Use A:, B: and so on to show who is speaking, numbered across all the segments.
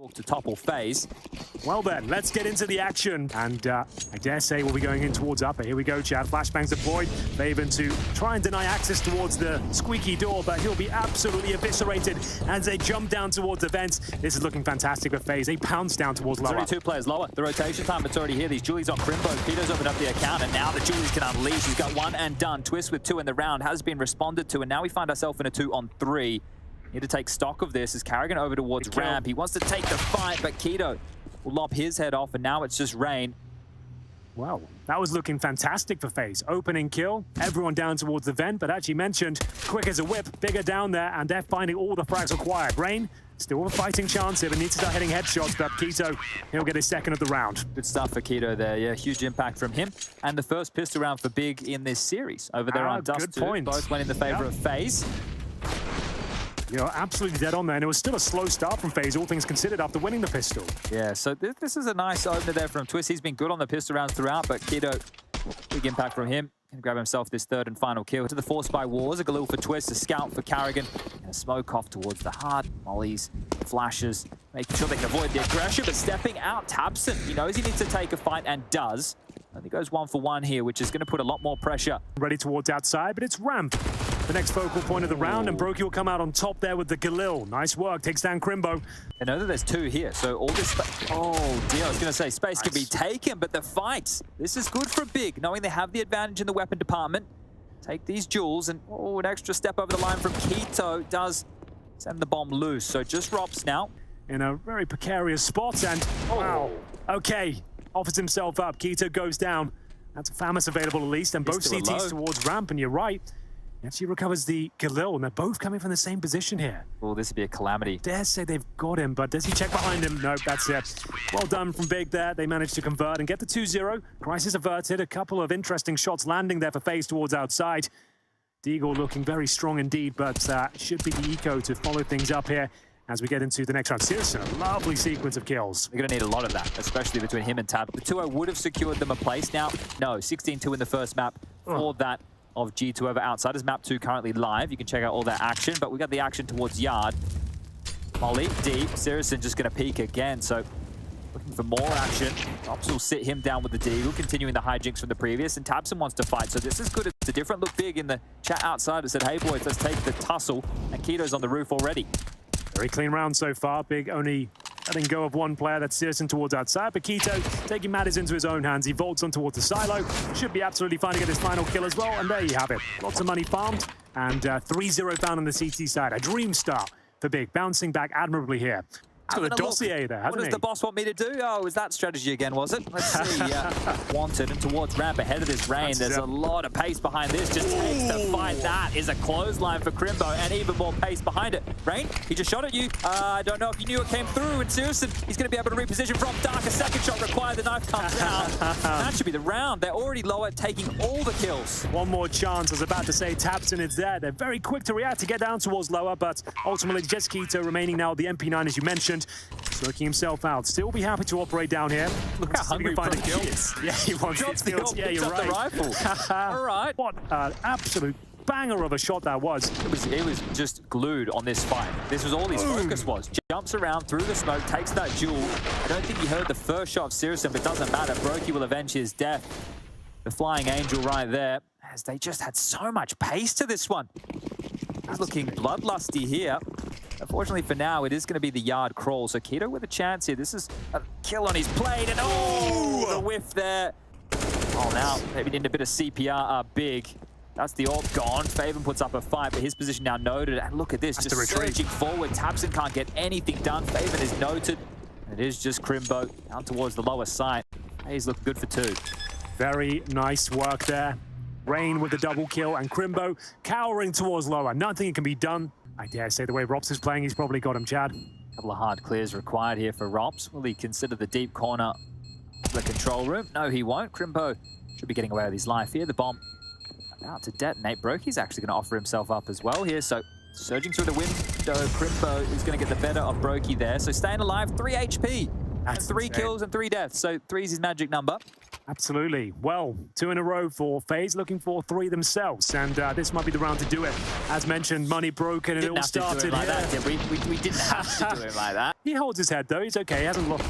A: to topple FaZe.
B: Well then, let's get into the action. And I dare say we'll be going in towards upper. Here we go, Chad. Flashbangs deployed. Faven to try and deny access towards the squeaky door, but he'll be absolutely eviscerated as they jump down towards the vents. This is looking fantastic for FaZe. They pounce down towards lower.
A: There's already 2 players lower. The rotation time, it's already here. These Julies on Crimbo. Peter's opened up the account, and now the Julies can unleash. He's got one and done. Twistzz with 2 in the round has been responded to, and now we find ourselves in a 2-on-3. Need to take stock of this as karrigan over towards ramp. He wants to take the fight, but Keto will lop his head off, and now it's just Rain.
B: Wow, that was looking fantastic for FaZe. Opening kill, everyone down towards the vent, but as you mentioned, quick as a whip, bigger down there, and they're finding all the frags required. Rain, still a fighting chance here, but needs to start hitting headshots, but Keto, he'll get his second of the round.
A: Good stuff for Keto there, yeah, huge impact from him. And the first pistol round for Big in this series. Over there on Dust
B: good
A: 2,
B: point.
A: Both went in the favor of FaZe.
B: You're absolutely dead on there, and it was still a slow start from FaZe, all things considered, after winning the pistol.
A: Yeah, so this is a nice opener there from Twistzz. He's been good on the pistol rounds throughout, but Keto, big impact from him. Can grab himself this third and final kill. To the force by Wars, a Galil for Twistzz, a scout for karrigan, and a smoke off towards the heart. Mollies, flashes, making sure they can avoid the aggression, but stepping out, Tabson. He knows he needs to take a fight and does. And he goes 1 for 1 here, which is going to put a lot more pressure.
B: Ready towards outside, but it's ramp. The next focal point of the round, and broky will come out on top there with the Galil. Nice work, takes down Crimbo.
A: I know that there's 2 here, so all this... Oh, dear, I was going to say space can be taken, but the fights, this is good for Big, knowing they have the advantage in the weapon department. Take these jewels, and an extra step over the line from Keto does send the bomb loose. So just ropz now.
B: In a very precarious spot, and wow, okay, offers himself up. Keto goes down. That's a FAMAS available at least, and both CTs towards ramp, and you're right. He actually recovers the Galil, and they're both coming from the same position here.
A: Oh, this would be a calamity.
B: Dare say they've got him, but does he check behind him? Nope, that's it. Well done from Big there. They managed to convert and get the 2-0. Crisis averted. A couple of interesting shots landing there for FaZe towards outside. Deagle looking very strong indeed, but should be the eco to follow things up here as we get into the next round. Seriously, a lovely sequence of kills.
A: They're going to need a lot of that, especially between him and Tab. The 2-0 would have secured them a place. Now, no, 16-2 in the first map for that of G2 over Outsiders. Map 2 currently live. You can check out all that action, but we got the action towards Yard. Molly, deep. Sirison just going to peek again, so looking for more action. ropz will sit him down with the Deagle, continuing the hijinks from the previous, and Tabson wants to fight, so this is good. It's a different look. Big in the chat outside that said, hey boys, let's take the tussle, and Keto's on the roof already.
B: Very clean round so far. Big only letting go of 1 player. That's Sirison towards outside. But Keto taking matters into his own hands. He vaults on towards the silo. Should be absolutely fine to get his final kill as well. And there you have it. Lots of money farmed. And 3-0 found on the CT side. A dream start for Big. Bouncing back admirably here. He's got a dossier there, hasn't he?
A: What does the boss want me to do? Oh, was that strategy again, was it? Let's see. Wanted and towards ramp ahead of this Rain. There's a lot of pace behind this. Just takes the fight. That is a clothesline for Crimbo, and even more pace behind it. Rain, he just shot at you. I don't know if you knew it came through. And Sirison, he's going to be able to reposition from dark. A second shot required. The knife comes out. That should be the round. They're already lower, taking all the kills.
B: One more chance. I was about to say Tabson is there. They're very quick to react to get down towards lower, but ultimately just Keto remaining now at the MP9, as you mentioned. Working himself out. Still be happy to operate down here.
A: Look how hungry
B: find
A: he
B: kills. Yeah, he wants his kills. Yeah, you're right.
A: The rifle. All right.
B: What an absolute banger of a shot that was.
A: It was just glued on this fight. This was all his focus was. Jumps around through the smoke, takes that jewel. I don't think he heard the first shot of Sirison, but it doesn't matter. broky will avenge his death. The flying angel right there, as they just had so much pace to this one. He's looking bloodlusty here. Unfortunately for now, it is going to be the Yard crawl. So Keto with a chance here. This is a kill on his plate, and the whiff there. Oh, now maybe need a bit of CPR. Big. That's the AWP gone. Faven puts up a fight, but his position now noted. And look at this, just surging forward. Tabson can't get anything done. Faven is noted. It is just Crimbo down towards the lower side. He's looking good for 2.
B: Very nice work there. Rain with the double kill, and Crimbo cowering towards lower. Nothing can be done. I dare say the way ropz is playing, he's probably got him, Chad.
A: A couple of hard clears required here for ropz. Will he consider the deep corner the control room? No, he won't. Crimbo should be getting away with his life here. The bomb about to detonate. broky's actually going to offer himself up as well here. So surging through the window, Crimbo is going to get the better of broky there. So staying alive, 3 HP. And 3 kills and 3 deaths. So 3 is his magic number.
B: Absolutely. Well, 2 in a row for FaZe, looking for 3 themselves, and this might be the round to do it. As mentioned, money broken, and it all started
A: like
B: here.
A: that, did we? We didn't have to do it like that.
B: He holds his head, though. He's okay. He hasn't lost.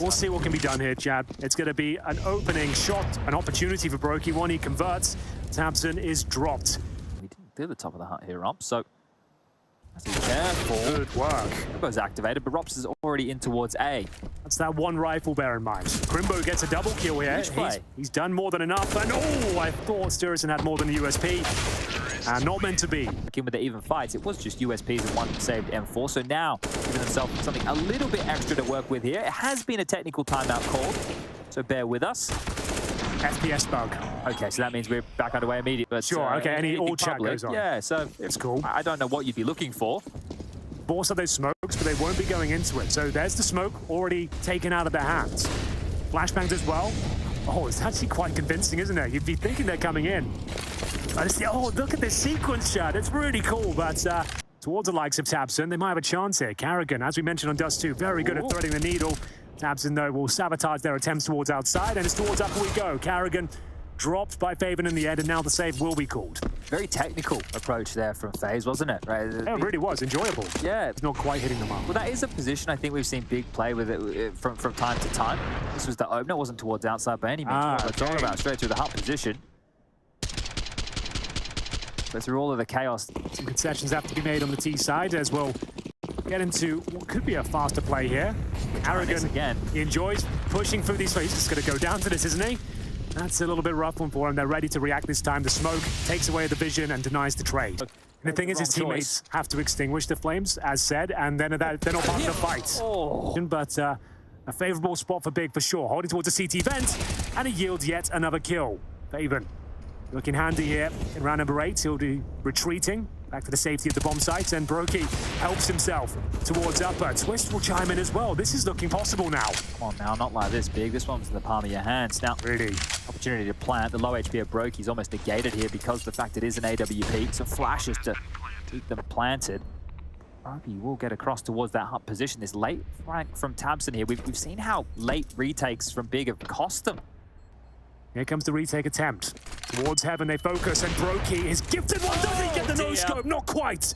B: We'll see what can be done here, Chad. It's going to be an opening shot, an opportunity for broky. One he converts. tabseN is dropped.
A: We didn't do the top of the hut here, ropz, so be careful.
B: Good work.
A: Crimbo's activated, but ropz is already in towards A.
B: That's that one rifle, bear in mind. Crimbo gets a double kill here. He's done more than enough. And oh, I thought Twistzz had more than a USP. And not meant to be.
A: With the even fights, it was just USPs and one saved M4. So now, giving themselves something a little bit extra to work with here. It has been a technical timeout called, so bear with us.
B: FPS bug.
A: Okay, so that means we're back underway immediately. But,
B: sure, okay, any all chat goes on.
A: Yeah, so
B: it's cool.
A: I don't know what you'd be looking for.
B: Force of those smokes, but they won't be going into it. So there's the smoke already taken out of their hands. Flashbangs as well. Oh, it's actually quite convincing, isn't it? You'd be thinking they're coming in. Oh, look at this sequence shot. It's really cool, but towards the likes of tabseN, they might have a chance here. karrigan, as we mentioned on Dust 2, very good at threading the needle. tabseN, though, will sabotage their attempts towards outside, and it's towards upper we go. karrigan dropped by FaZe in the end, and now the save will be called.
A: Very technical approach there from FaZe, wasn't it? Right?
B: Yeah, it really was. Enjoyable.
A: Yeah.
B: It's not quite hitting the mark.
A: Well, that is a position I think we've seen Big play with it from time to time. This was the opener. It wasn't towards outside by any means. What we're talking about, straight through the hut position. But through all of the chaos.
B: Some concessions have to be made on the T side as we'll get into what could be a faster play here. karrigan
A: again.
B: He enjoys pushing through these. He's just going to go down to this, isn't he? That's a little bit rough one for him. They're ready to react this time. The smoke takes away the vision and denies the trade. And the thing is, his teammates have to extinguish the flames, as said, and then they're not part of the fight. But a favorable spot for Big for sure. Holding towards the CT vent, and he yields yet another kill. Faven looking handy here in round number 8. He'll be retreating back to the safety of the bomb site, and broky helps himself towards upper. Twistzz will chime in as well. This is looking possible now.
A: Come on now, not like this, Big. This one's in the palm of your hands. Now,
B: really,
A: opportunity to plant. The low HP of broky is almost negated here because of the fact it is an AWP. Some flashes to keep them planted. broky will get across towards that hut position. This late flank from tabseN here. We've seen how late retakes from Big have cost them.
B: Here comes the retake attempt. Towards heaven they focus, and broky is gifted one. Does he get the no-scope? Not quite.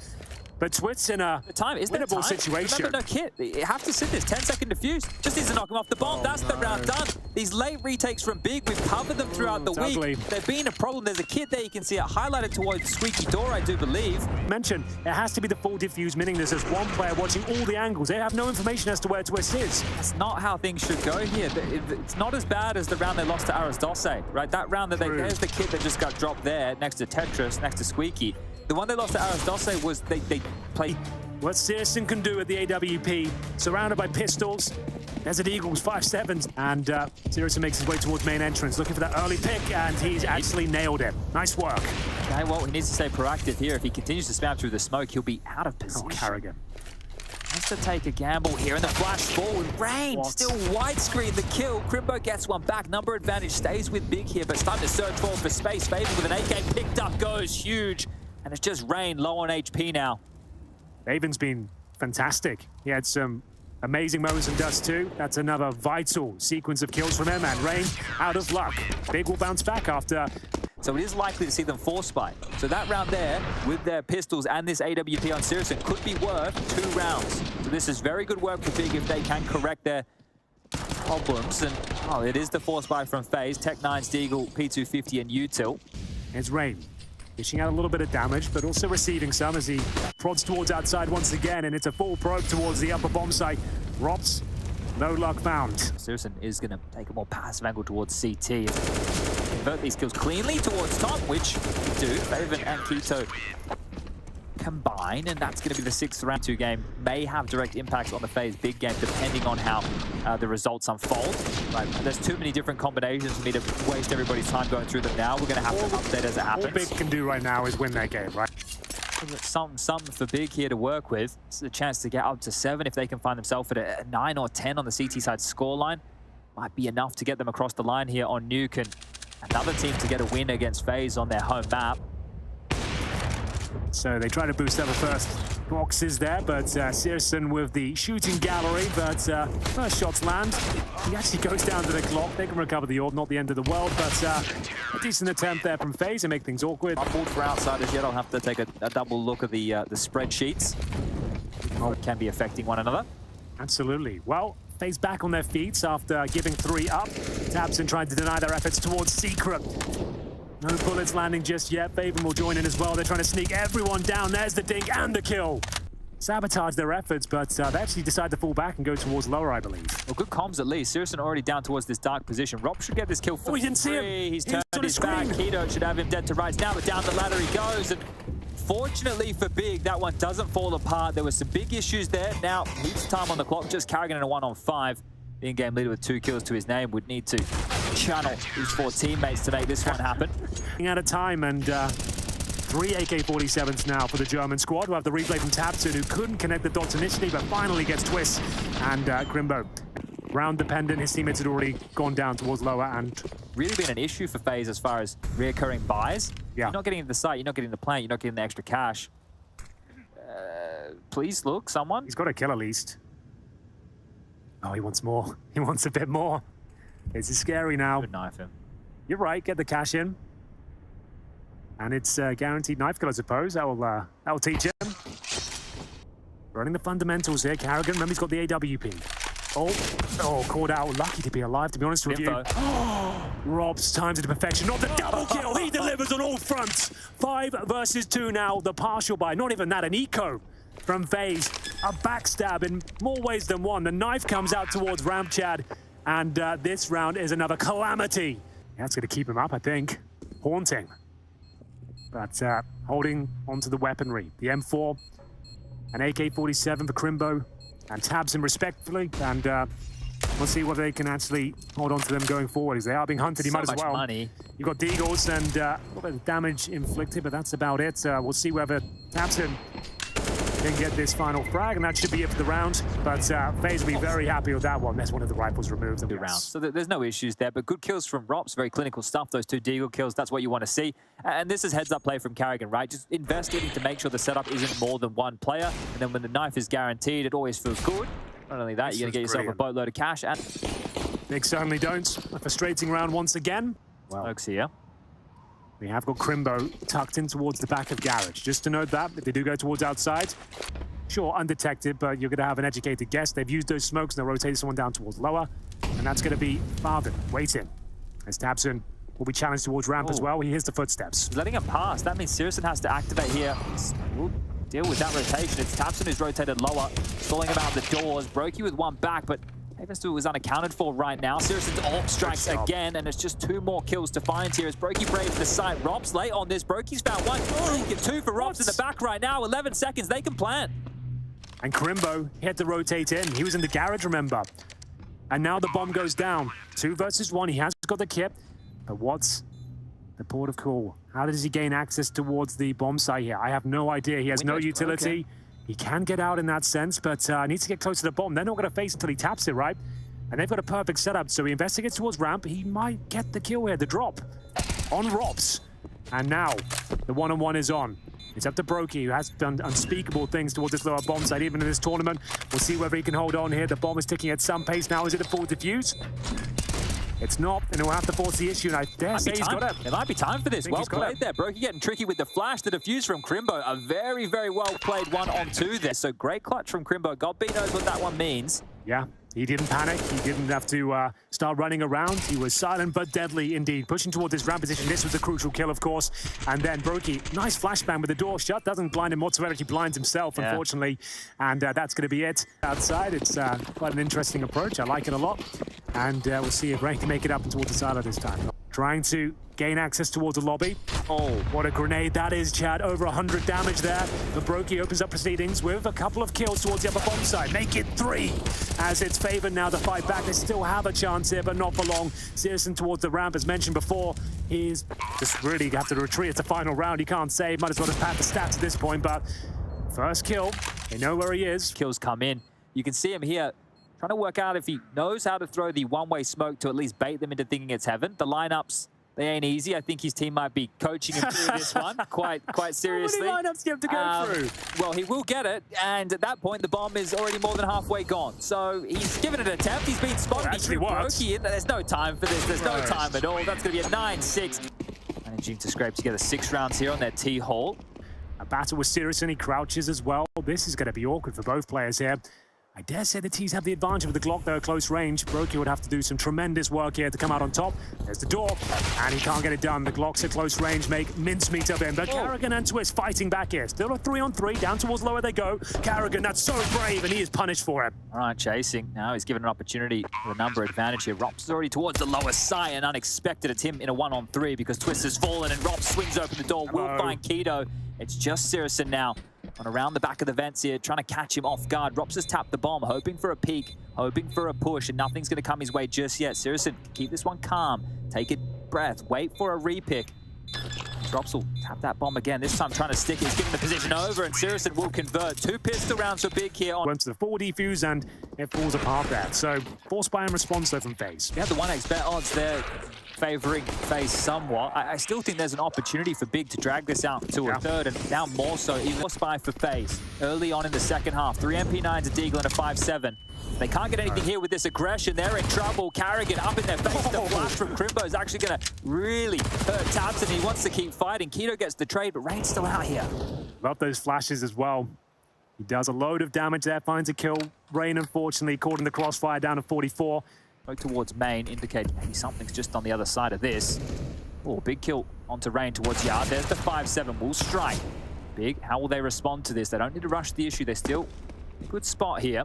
B: But Twistzz in a winnable situation.
A: Remember, no kit. You have to sit this 10-second defuse. Just needs to knock him off the bomb. That's the round done. These late retakes from Big, we've covered them throughout the week.
B: Ugly.
A: They've been a problem. There's a kit there. You can see it highlighted towards squeaky door, I do believe.
B: Mention, it has to be the full defuse, meaning there's just one player watching all the angles. They have no information as to where Twistzz is.
A: That's not how things should go here. It's not as bad as the round they lost to Arasdose, right? That round that there's the kit that just got dropped there next to Tetris, next to Squeaky. The one they lost to Arasdose was they played.
B: What CSGO can do at the AWP, surrounded by pistols, Desert Eagles, 5-7s, and CSGO makes his way towards main entrance, looking for that early pick, and he's actually nailed it. Nice work.
A: Okay, well, he needs to stay proactive here. If he continues to spam through the smoke, he'll be out of position.
B: Oh, karrigan.
A: Has to take a gamble here, and the flash forward. Rain, still widescreen the kill. Crimbo gets one back. Number advantage stays with Big here, but it's time to search forward for space. Faven with an AK picked up goes huge, and it's just Rain low on HP now. Faven's
B: been fantastic. He had some amazing moments in Dust 2. That's another vital sequence of kills from him, and Rain out of luck. Big will bounce back after.
A: So it is likely to see them force spy. So that round there, with their pistols and this AWP on CSGO, could be worth 2 rounds. So this is very good work for Big if they can correct their problems. And it is the force spy from FaZe, Tech9's Deagle, P250, and Util.
B: It's Rain. Dishing out a little bit of damage, but also receiving some as he prods towards outside once again, and it's a full probe towards the upper bomb site. ropz, no luck found. CSGO
A: is going to take a more passive angle towards CT and convert these kills cleanly towards top, which we do. Faven and Keto combine, and that's going to be the 6th round 2 game. May have direct impacts on the FaZe Big game, depending on how the results unfold. Right, there's too many different combinations for me to waste everybody's time going through them now. We're going to have to update as it happens.
B: All Big can do right now is win that game, right?
A: Some for Big here to work with. It's a chance to get up to 7 if they can find themselves at a 9 or 10 on the CT side scoreline. Might be enough to get them across the line here on Nuke, and another team to get a win against FaZe on their home map.
B: So they try to boost level first. boxes there, but Searson with the shooting gallery, but first shots land. He actually goes down to the clock. They can recover the orb, not the end of the world, but a decent attempt there from FaZe to make things awkward.
A: Unboard for outsiders yet. I'll have to take a double look at the spreadsheets. Can be affecting one another.
B: Absolutely. Well, FaZe back on their feet after giving 3 up. Tabson trying to deny their efforts towards Secret. No bullets landing just yet. Faven will join in as well. They're trying to sneak everyone down. There's the dink and the kill. Sabotage their efforts, but they actually decide to fall back and go towards lower, I believe.
A: Well, good comms at least. Searson already down towards this dark position. ropz should get this kill for
B: we didn't see him.
A: He's turned his back. Keto should have him dead to rights now, but down the ladder he goes. And fortunately for Big, that one doesn't fall apart. There were some big issues there. Now, heaps of time on the clock. Just karrigan in a 1-on-5. The in-game leader with 2 kills to his name would need to channel his 4 teammates to make this one happen.
B: Out of time, and 3 AK-47s now for the German squad. We'll have the replay from Tabson, who couldn't connect the dots initially, but finally gets Twistzz and Grimbo. Round dependent, his teammates had already gone down towards lower, and
A: really been an issue for FaZe as far as reoccurring buys.
B: Yeah.
A: You're not getting into the site, you're not getting the plant, you're not getting the extra cash. Please look, someone.
B: He's got a kill at least. Oh, he wants more. He wants a bit more. This is scary now.
A: Good knife him.
B: You're right, get the cash in. And it's guaranteed knife kill, I suppose. That'll teach him. Running the fundamentals here. karrigan, remember he's got the AWP. Oh, caught out. Lucky to be alive, to be honest with you. ropz times it to perfection. Not the double kill. He delivers on all fronts. 5 versus 2 now. The partial buy. Not even that, an eco from FaZe. A backstab in more ways than one. The knife comes out towards Ramp Chad. And this round is another calamity. That's going to keep him up, I think. Haunting. But holding onto the weaponry. The M4, an AK-47 for Crimbo, and Tabson respectfully. And we'll see whether they can actually hold on to them going forward. As they are being hunted, you might as well.
A: Money.
B: You've got Deagles and a little bit of damage inflicted, but that's about it. We'll see whether Tabson can get this final frag, and that should be it for the round. But FaZe will be very happy with that one. There's one of the rifles removed.
A: Good round. So there's no issues there, but good kills from ropz. Very clinical stuff, those 2 Deagle kills. That's what you want to see. And this is heads-up play from karrigan, right? Just investigating to make sure the setup isn't more than 1 player. And then when the knife is guaranteed, it always feels good. Not only that, you're going to get yourself a boatload of cash. And
B: Big certainly don't. A frustrating round once again.
A: Well, Smokes here.
B: We have got Crimbo tucked in towards the back of Garage. Just to note that, if they do go towards outside, sure, undetected, but you're going to have an educated guess. They've used those smokes and they're rotating someone down towards lower. And that's going to be Farden waiting. As Tabson will be challenged towards ramp as well. He hears the footsteps.
A: He's letting him pass. That means Searson has to activate here. We'll deal with that rotation. It's Tabson who's rotated lower, stalling him out the doors. broky with 1 back, but Haven's was unaccounted for right now. Searson's ult strikes again, and it's just 2 more kills to find here as broky braves the site. ropz late on this. broky's found 1. Oh, get 2 for ropz in the back right now. 11 seconds, they can plant.
B: And Crimbo, he had to rotate in. He was in the garage, remember. And now the bomb goes down. 2 versus 1, he has got the kit. But what's the port of call? How does he gain access towards the bomb site here? I have no idea. He has no utility. He can get out in that sense, but needs to get close to the bomb. They're not going to face until he taps it, right? And they've got a perfect setup, so he investigates towards ramp. He might get the kill here, the drop on ropz. And now the 1-on-1 is on. It's up to broky, who has done unspeakable things towards this lower bomb site, even in this tournament. We'll see whether he can hold on here. The bomb is ticking at some pace now. Is it a full defuse? It's not, and he'll have to force the issue. And I dare say he's got it.
A: It might be time for this. Well played there. broky getting tricky with the flash. The defuse from Crimbo. A very, very well played 1-on-2 there. So great clutch from Crimbo. God B knows what that one means.
B: Yeah, he didn't panic. He didn't have to start running around. He was silent but deadly indeed. Pushing towards his ramp position. This was a crucial kill, of course. And then broky, nice flashbang with the door shut. Doesn't blind him whatsoever. He blinds himself, unfortunately. And that's going to be it. Outside, it's quite an interesting approach. I like it a lot. And we'll see if Ray can make it up towards the silo this time. Trying to gain access towards the lobby. Oh, what a grenade that is, Chad. Over 100 damage there. But broky opens up proceedings with a couple of kills towards the upper bomb side. Make it 3 as it's favored now to fight back. They still have a chance here, but not for long. Searson towards the ramp, as mentioned before, is just really have to retreat. It's the final round. He can't save. Might as well just pad the stats at this point, but first kill. They know where he is.
A: Kills come in. You can see him here trying to work out if he knows how to throw the one-way smoke to at least bait them into thinking it's heaven. The lineups They ain't easy. I think his team might be coaching him through this one quite seriously.
B: How many lineups do you have to go through?
A: Well, he will get it, and at that point, the bomb is already more than halfway gone. So he's given it an attempt. He's been spotted. He threw broky in. There's no time for this. There's no time at all. That's going to be a 9-6. Managing to scrape together 6 rounds here on their T-hole.
B: A battle with Sirius, and he crouches as well. This is going to be awkward for both players here. I dare say the T's have the advantage with the Glock, though, at close range. broky would have to do some tremendous work here to come out on top. There's the door, and he can't get it done. The Glock's at close range, make mincemeat of him. But karrigan and Twistzz fighting back here. Still a 3-on-3, down towards lower they go. karrigan, that's so brave, and he is punished for it.
A: All right, chasing. Now he's given an opportunity for a number advantage here. ropz is already towards the lower side, and unexpected. It's him in a 1-on-3 because Twistzz has fallen, and ropz swings open the door. Will find k1to. It's just Sirius now. On around the back of the vents here, trying to catch him off guard. ropz has tapped the bomb, hoping for a peek, hoping for a push, and nothing's going to come his way just yet. Sirius, keep this one calm. Take a breath. Wait for a repick. ropz will tap that bomb again. This time trying to stick it. He's giving the position over, and Sirius will convert. 2 pistol rounds for Big here.
B: Went to the 4 defuse, and it falls apart there. So, force buy and response, though, from FaZe.
A: You have the 1x bet odds there, favoring FaZe somewhat. I still think there's an opportunity for Big to drag this out to a third, and now more so, even more spy for FaZe. Early on in the second half, 3 MP9s, a Deagle, and a 5-7. They can't get anything here with this aggression. They're in trouble. karrigan up in their face. The flash from Crimbo is actually going to really hurt tabseN. He wants to keep fighting. k1to gets the trade, but Rain's still out here.
B: Love those flashes as well. He does a load of damage there, finds a kill. Rain, unfortunately, caught in the crossfire down to 44.
A: Go towards main, indicating maybe something's just on the other side of this. Oh, big kill onto Rain towards Yard. There's the 5-7. Will strike. Big, how will they respond to this? They don't need to rush the issue. They're still in a good spot here.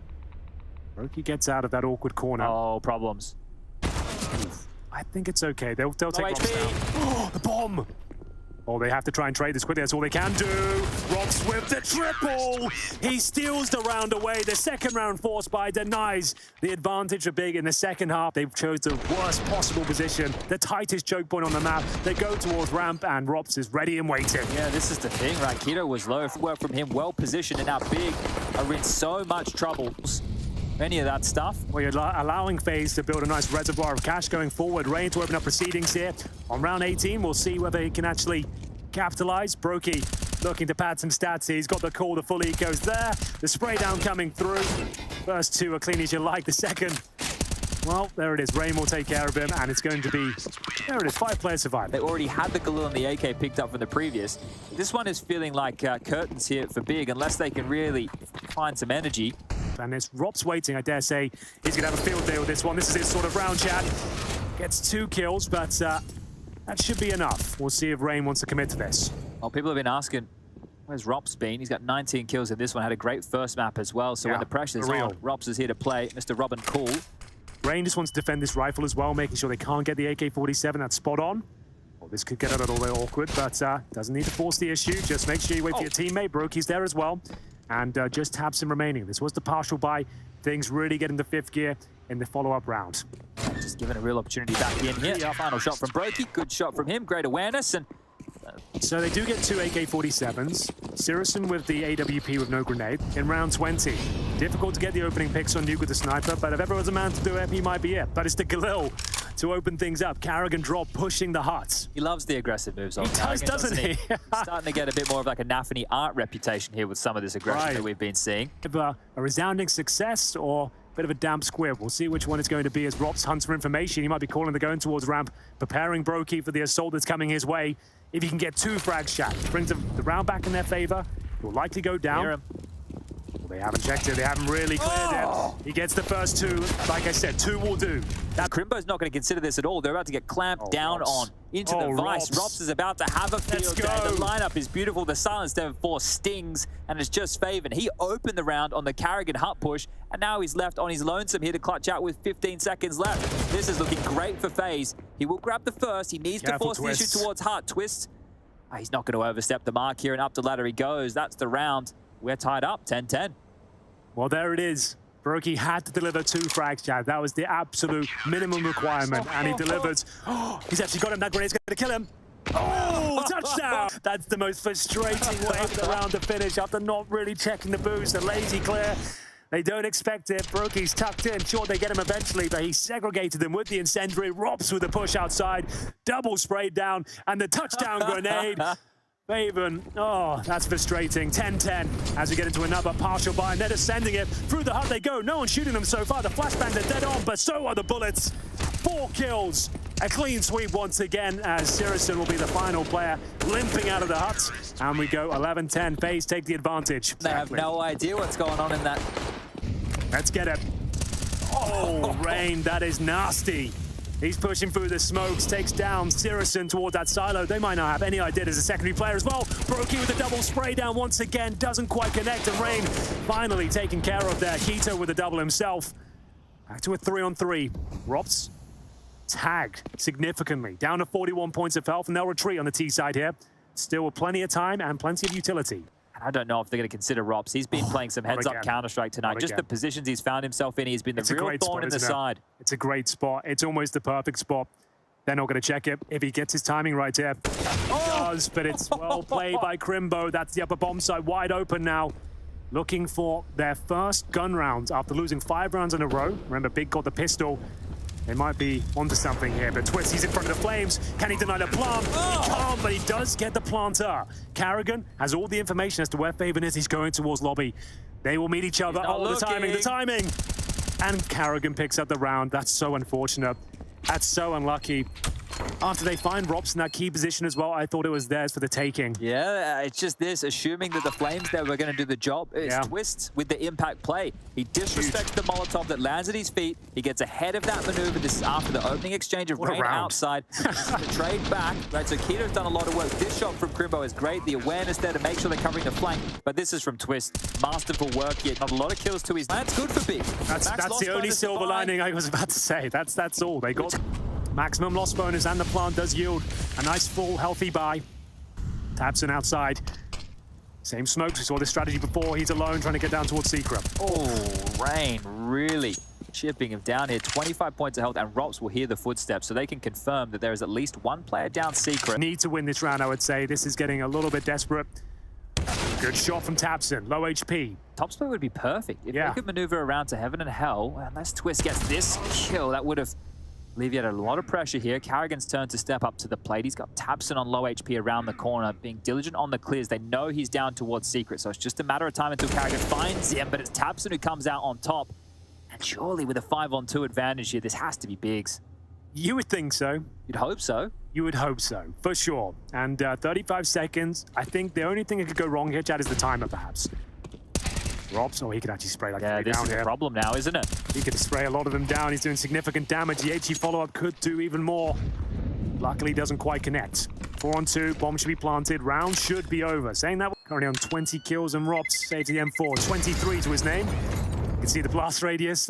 B: broky gets out of that awkward corner.
A: Oh, problems.
B: I think it's okay. They'll take ropz down. Oh, the bomb! Oh, they have to try and trade this quickly. That's all they can do. ropz with the triple. He steals the round away. The second round force buy denies the advantage of Big in the second half. They chose the worst possible position, the tightest choke point on the map. They go towards ramp, and ropz is ready and waiting.
A: Yeah, this is the thing, right? k1to was low. Work from him, well positioned, and now Big are in so much trouble. Any of that stuff.
B: Well, you're allowing FaZe to build a nice reservoir of cash going forward. Rain to open up proceedings here. On round 18, we'll see whether he can actually capitalize. broky looking to pad some stats here. He's got the call, the full eco's there. The spray down coming through. First 2 are clean as you like. The second, well, there it is. Rain will take care of him, and it's going to be, there it is, 5 players survive.
A: They already had the Galil and the AK picked up from the previous. This one is feeling like curtains here for Big, unless they can really find some energy.
B: And it's ropz waiting, I dare say. He's going to have a field day with this one. This is his sort of round, chat. Gets 2 kills, but that should be enough. We'll see if Rain wants to commit to this.
A: Well, people have been asking, where's ropz been? He's got 19 kills in this one. Had a great first map as well. So when the pressure's on, ropz is here to play. Mr. Robin Cool.
B: Rain just wants to defend this rifle as well, making sure they can't get the AK-47. That's spot on. Well, this could get a little bit awkward, but doesn't need to force the issue. Just make sure you wait for your teammate. broky's there as well. And just tabs him remaining. This was the partial buy. Things really get into 5th gear in the follow-up round.
A: Just given a real opportunity back in here. Final shot from broky. Good shot from him. Great awareness. And
B: so they do get 2 AK-47s. Sirius with the AWP with no grenade in round 20. Difficult to get the opening picks on Nuke with the sniper, but if ever was a man to do it, he might be it. But it's the Galil to open things up. karrigan drop, pushing the hut.
A: He loves the aggressive moves on
B: He does, doesn't he?
A: Starting to get a bit more of like a Nafany art reputation here with some of this aggression that we've been seeing.
B: A resounding success or a bit of a damp squib. We'll see which one it's going to be as ropz hunts for information. He might be calling the going towards ramp, preparing broky for the assault that's coming his way. If he can get 2 frag shots, brings the round back in their favor. He'll likely go down. Well, they haven't checked it. They haven't really cleared it. He gets the first 2. Like I said, 2 will do.
A: Now, Crimbo's not going to consider this at all. They're about to get clamped down on into the vice. ropz is about to have a field day. The lineup is beautiful. The silence therefore stings, and it's just favored. He opened the round on the karrigan hut push, and now he's left on his lonesome here to clutch out with 15 seconds left. This is looking great for FaZe. He will grab the first. He needs to force the issue towards hut. Twistzz, he's not going to overstep the mark here, and up the ladder he goes. That's the round. We're tied up, 10-10.
B: Well, there it is. broky had to deliver 2 frags, Chad. That was the absolute minimum requirement, and he delivered. Oh, he's actually got him. That grenade's going to kill him. Oh, touchdown! That's the most frustrating way for the round to finish after not really checking the boost. A lazy clear. They don't expect it. broky's tucked in. Sure, they get him eventually, but he segregated them with the incendiary. ropz with a push outside. Double sprayed down, and the touchdown grenade. Faven, oh, that's frustrating. 10-10 as we get into another partial buy, and they're just sending it. Through the hut they go. No one's shooting them so far. The flashbangs are dead on, but so are the bullets. 4 kills. A clean sweep once again, as Syrison will be the final player limping out of the hut. And we go 11-10. FaZe take the advantage.
A: They have no idea what's going on in that.
B: Let's get it. Oh, Rain, that is nasty. He's pushing through the smokes, takes down Syrison towards that silo. They might not have any idea there's a secondary player as well. broky with a double spray down once again, doesn't quite connect, and Rain finally taken care of there. k1to with a double himself. Back to a 3-on-3. ropz tagged significantly, down to 41 points of health, and they'll retreat on the T side here. Still with plenty of time and plenty of utility.
A: I don't know if they're going to consider ropz. He's been playing some heads-up Counter-Strike tonight. Just the positions he's found himself in, he's been the real thorn in the side.
B: It's a great spot. It's almost the perfect spot. They're not going to check it if he gets his timing right here. He does, but it's well played by Crimbo. That's the upper bomb side wide open now. Looking for their first gun round after losing 5 rounds in a row. Remember, Big got the pistol. They might be onto something here, but Twistzz, he's in front of the flames. Can he deny the plant? He can't, but he does get the planter. karrigan has all the information as to where Faven is. He's going towards lobby. They will meet each other. Oh, the timing. And karrigan picks up the round. That's so unfortunate. That's so unlucky. After they find ropz in that key position as well, I thought it was theirs for the taking.
A: Yeah, it's just this, assuming that the Flames there were going to do the job. It's Twistzz with the impact play. He disrespects the Molotov that lands at his feet. He gets ahead of that maneuver. This is after the opening exchange of Rain outside. The trade back, right? So k1to's done a lot of work. This shot from Crimbo is great. The awareness there to make sure they're covering the flank. But this is from Twistzz. Masterful work here. Not a lot of kills to his... That's good for Big.
B: That's the only silver lining I was about to say. That's all. They got... maximum loss bonus, and the plant does yield a nice full healthy buy. tabseN outside. Same smokes, we saw this strategy before. He's alone trying to get down towards Secret.
A: Oh, Rain really chipping him down here. 25 points of health, and ropz will hear the footsteps, so they can confirm that there is at least one player down Secret.
B: Need to win this round, I would say. This is getting a little bit desperate. Good shot from tabseN, low HP.
A: Top split would be perfect. If they could maneuver around to heaven and hell, unless Twistzz gets this kill, that would have alleviated a lot of pressure here. karrigan's turn to step up to the plate. He's got tabseN on low HP around the corner, being diligent on the clears. They know he's down towards Secret, so it's just a matter of time until karrigan finds him, but it's tabseN who comes out on top. And surely with a 5-on-2 advantage here, this has to be Biggs.
B: You would think so.
A: You'd hope so.
B: You would hope so, for sure. And 35 seconds. I think the only thing that could go wrong here, Chad, is the timer, perhaps. ropz, oh, he could actually spray like
A: this is a problem now, isn't it?
B: He could spray a lot of them down. He's doing significant damage. The HE follow-up could do even more. Luckily, doesn't quite connect. 4-on-2, bomb should be planted. Round should be over. Saying that, currently on 20 kills, and ropz saves the M4. 23 to his name. You can see the blast radius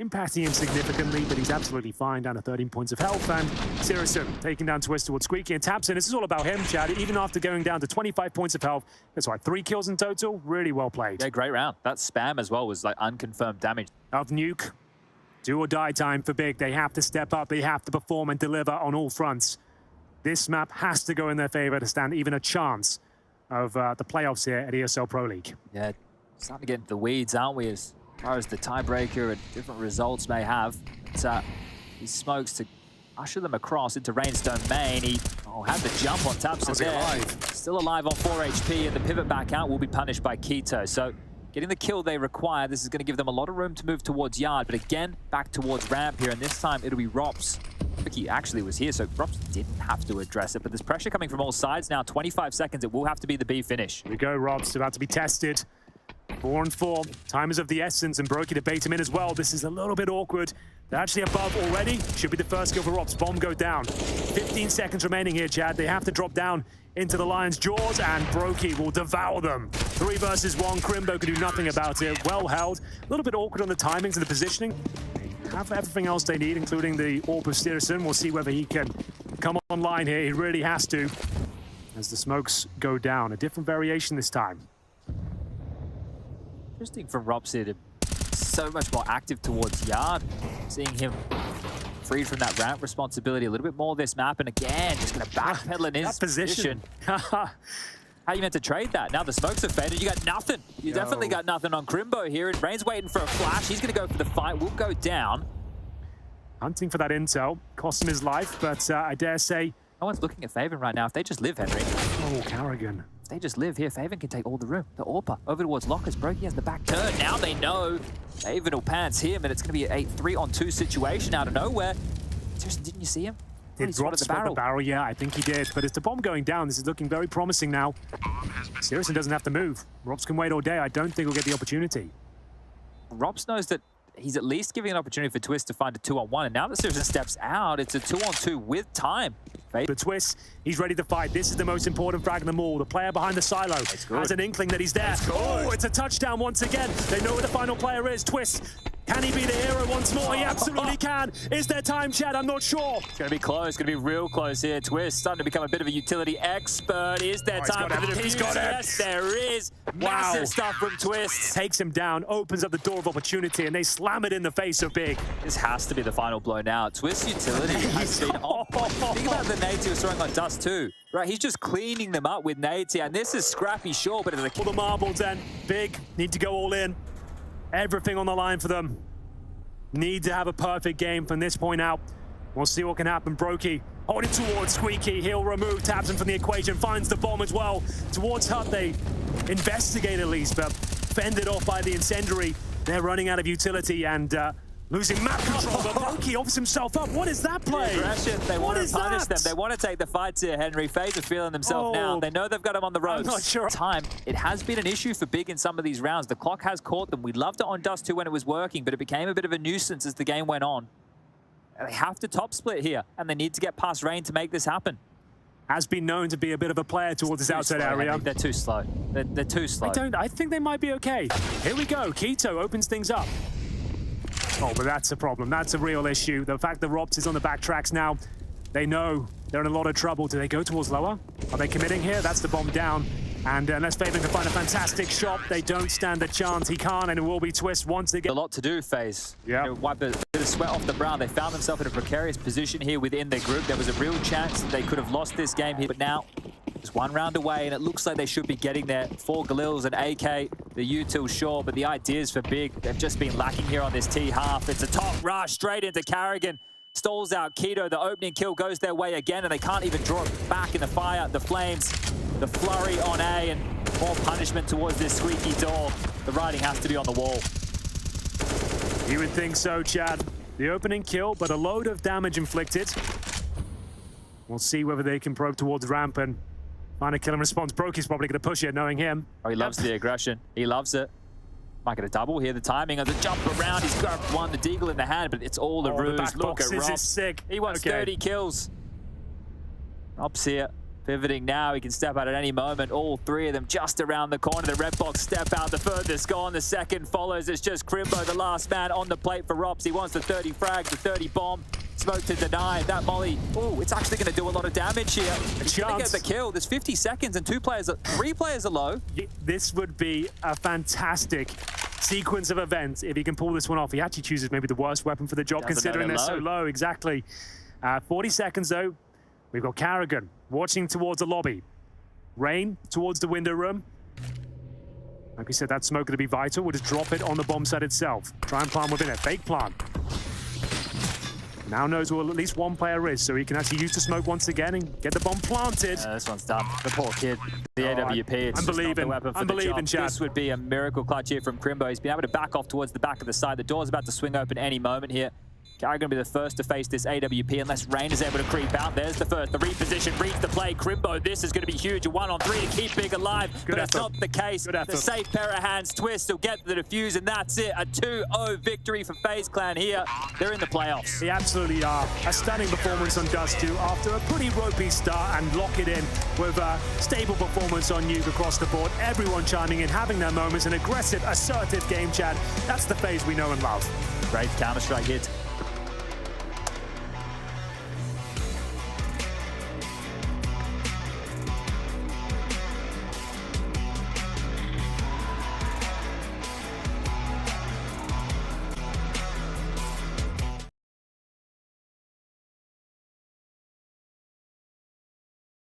B: impacting him significantly, but he's absolutely fine, down to 13 points of health. And Syrison taking down Twistzz towards Squeaky, and tabseN. This is all about him, Chad. Even after going down to 25 points of health, that's right, 3 kills in total. Really well played.
A: Yeah, great round. That spam as well was like unconfirmed damage.
B: Of Nuke, do or die time for Big. They have to step up. They have to perform and deliver on all fronts. This map has to go in their favor to stand even a chance of the playoffs here at ESL Pro League.
A: Yeah, starting to get into the weeds, aren't we? As far as the tiebreaker and different results may have. But he smokes to usher them across into Rain's domain. He had the jump on tabseN there. Still alive on 4 HP, and the pivot back out will be punished by k1to. So getting the kill they require, this is going to give them a lot of room to move towards yard. But again, back towards ramp here, and this time it'll be ropz. He actually was here, so ropz didn't have to address it. But there's pressure coming from all sides now. 25 seconds, it will have to be the B finish.
B: Here we go, ropz about to be tested. 4-on-4, time is of the essence, and broky to bait him in as well. This is a little bit awkward. They're actually above already. Should be the first kill for ropz. Bomb go down. 15 seconds remaining here, Chad. They have to drop down into the Lion's jaws, and broky will devour them. 3 versus 1. Crimbo can do nothing about it. Well held. A little bit awkward on the timings and the positioning. They have everything else they need, including the AWP of Syrison. We'll see whether he can come online here. He really has to, as the smokes go down. A different variation this time.
A: Interesting from ropz here to so much more active towards yard. Seeing him freed from that ramp responsibility a little bit more this map, and again, just going to backpedal in his position. How you meant to trade that? Now the smokes have faded. You got nothing. You definitely got nothing on Crimbo here. And Rain's waiting for a flash. He's going to go for the fight. Will go down.
B: Hunting for that intel. Cost him his life, but I dare say...
A: No one's looking at Faven right now. If they just live, Henry.
B: Oh, karrigan.
A: If they just live here, Faven can take all the room. The AWPer over towards Lockers. broky has the back turn. Now they know Faven will pants him, and it's going to be an 3-on-2 situation out of nowhere. Seriously, didn't you see him?
B: Did ropz spot the barrel? Yeah, I think he did. But it's the bomb going down. This is looking very promising now. ropz doesn't have to move. ropz can wait all day. I don't think he'll get the opportunity.
A: ropz knows that he's at least giving an opportunity for Twistzz to find a 2-on-1. And now that Seriousn steps out, it's a 2-on-2 with time.
B: But Twistzz, he's ready to fight. This is the most important frag in them all. The player behind the silo has an inkling that he's there. Oh, it's a touchdown once again. They know where the final player is. Twistzz, can he be the hero once more? He absolutely can. Is there time, Chad? I'm not sure.
A: It's going to be close. It's going to be real close here. Twistzz starting to become a bit of a utility expert. Is there time for the defuse?
B: He's got it.
A: Yes, there is. Massive stuff from Twistzz.
B: Takes him down, opens up the door of opportunity, and they slam it in the face of Big.
A: This has to be the final blow now. Twistzz utility has been on. Think about the nades he was throwing on Dust too. Right, he's just cleaning them up with nades here. And this is scrappy, sure, but it's
B: all the marbles then. Big need to go all in. Everything on the line for them. Need to have a perfect game from this point out. We'll see what can happen. broky holding towards Squeaky. He'll remove tabs from the equation. Finds the bomb as well. Towards Hut, they investigate at least, but fended off by the incendiary. They're running out of utility and losing map control. But broky offers himself up. What is that play?
A: Aggression. They want to punish them. They want to take the fights here, Henry. FaZe are feeling themselves now. They know they've got him on the ropes.
B: I'm not sure.
A: Time. It has been an issue for Big in some of these rounds. The clock has caught them. We loved it on Dust 2 when it was working, but it became a bit of a nuisance as the game went on. They have to top split here, and they need to get past Rain to make this happen.
B: Has been known to be a bit of a player towards this outside area.
A: Henry. They're too slow. They're too slow.
B: I think they might be okay. Here we go. k1to opens things up. Oh, but that's a problem. That's a real issue. The fact that ropz is on the backtracks now, they know they're in a lot of trouble. Do they go towards lower? Are they committing here? That's the bomb down. And unless Faven can find a fantastic shot, they don't stand a chance. He can't, and it will be Twistzz once again.
A: A lot to do, FaZe.
B: Yeah.
A: You know, wipe a bit of sweat off the brow. They found themselves in a precarious position here within their group. There was a real chance that they could have lost this game here, but now just one round away, and it looks like they should be getting there. 4 Galils and AK, the util sure, but the ideas for Big, they've just been lacking here on this T half. It's a top rush straight into karrigan. Stalls out k1to. The opening kill goes their way again, and they can't even draw it back in the fire. The flames, the flurry on A, and more punishment towards this squeaky door. The writing has to be on the wall.
B: You would think so, Chad. The opening kill, but a load of damage inflicted. We'll see whether they can probe towards ramp and find a kill and response. broky's probably going to push it, knowing him.
A: Oh, he loves the aggression. He loves it. Might get a double here. The timing of the jump around. He's got one, the deagle in the hand, but it's all the ruse. Look at ropz.
B: Is sick.
A: He wants 30 kills. ropz here. Pivoting now, he can step out at any moment. All 3 of them just around the corner. The red box step out, the furthest gone. The second follows. It's just Crimbo, the last man on the plate for ropz. He wants the 30 frags, the 30 bomb. Smoke to deny. That molly, oh, it's actually going to do a lot of damage here. He's going to get the kill. There's 50 seconds and 3 players are low.
B: This would be a fantastic sequence of events if he can pull this one off. He actually chooses maybe the worst weapon for the job, considering they're so low. Exactly. 40 seconds, though. We've got karrigan watching towards the lobby. Rain towards the window room. Like we said, that smoke going to be vital. We'll just drop it on the bomb site itself. Try and plant within it. Fake plant. Now knows where at least one player is, so he can actually use the smoke once again and get the bomb planted.
A: This one's done. The poor kid. The AWP, it's just not the weapon for the job. This would be a miracle clutch here from Crimbo. He's been able to back off towards the back of the side. The door's about to swing open any moment here. karrigan going to be the first to face this AWP unless Rain is able to creep out. There's the first. The reposition reads the play. Crimbo, this is going to be huge. A 1-on-3 to keep Big alive, but it's not the case. The safe pair of hands. Twistzz will get the defuse, and that's it. A 2-0 victory for FaZe Clan here. They're in the playoffs.
B: They absolutely are. A stunning performance on Dust 2 after a pretty ropey start, and lock it in with a stable performance on Nuke across the board. Everyone chiming in, having their moments, an aggressive, assertive game, Chad. That's the FaZe we know and love.
A: Great Counter-Strike hit.